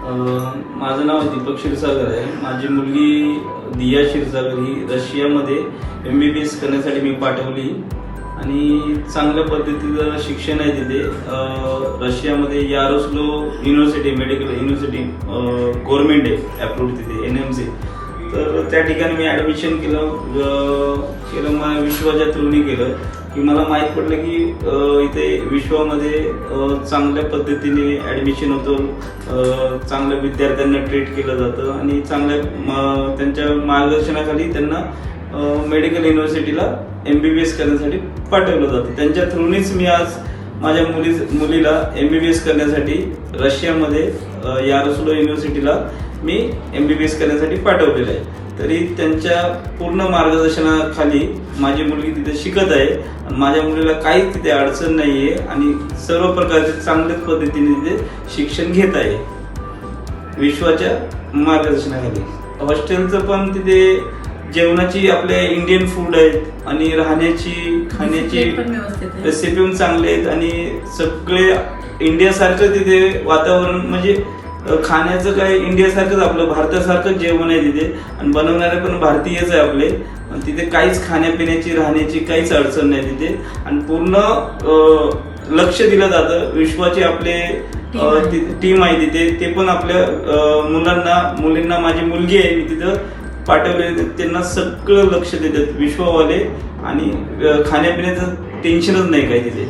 माझं नाव दीपक क्षीरसागर आहे. माझी मुलगी दिया क्षीरसागर ही रशियामध्ये MBBS करण्यासाठी मी पाठवली आणि चांगल्या पद्धतीचं शिक्षण आहे तिथे. रशियामध्ये यारोस्लो युनिव्हर्सिटी, मेडिकल युनिव्हर्सिटी गव्हर्नमेंट आहे अप्रूव्ड तिथे, NMC. तर त्या ठिकाणी मी ॲडमिशन केलं मला विश्वाच्या थ्रूनी केलं की मला माहीत पडलं की इथे विश्वामध्ये चांगल्या पद्धतीने ॲडमिशन होतं, चांगल्या विद्यार्थ्यांना ट्रीट केलं जातं आणि चांगल्या त्यांच्या मार्गदर्शनाखाली त्यांना मेडिकल युनिव्हर्सिटीला MBBS करण्यासाठी पाठवलं जातं. त्यांच्या थ्रूनीच मी आज माझ्या मुलीला MBBS करण्यासाठी रशियामध्ये यारोस्लो युनिव्हर्सिटीला मी MBBS करण्यासाठी पाठवलेलं आहे. तरी त्यांच्या पूर्ण मार्गदर्शनाखाली माझी मुलगी तिथे शिकत आहे आणि माझ्या मुलीला काहीच तिथे अडचण नाही आहे आणि सर्व प्रकारचे चांगल्याच पद्धतीने तिथे शिक्षण घेत आहे विश्वाच्या मार्गदर्शनाखाली. हॉस्टेलचं पण तिथे जेवणाची आपले इंडियन फूड आहेत आणि राहण्याची खाण्याची रेसिपी पण चांगले आहेत आणि सगळे इंडियासारखं तिथे वातावरण, म्हणजे खाण्याचं काय इंडियासारखंच आपलं भारतासारखंच जेवण आहे तिथे आणि बनवणारे पण भारतीयच आहे आपले. तिथे काहीच खाण्यापिण्याची राहण्याची काहीच अडचण नाही तिथे आणि पूर्ण लक्ष दिलं जातं. विश्वाचे आपले टीम आहे तिथे, ते पण आपल्या मुलींना माझी मुलगी आहे मी तिथं पाठवले, त्यांना सगळं लक्ष देतात विश्ववाले आणि खाण्यापिण्याचं टेन्शनच नाही काही तिथे.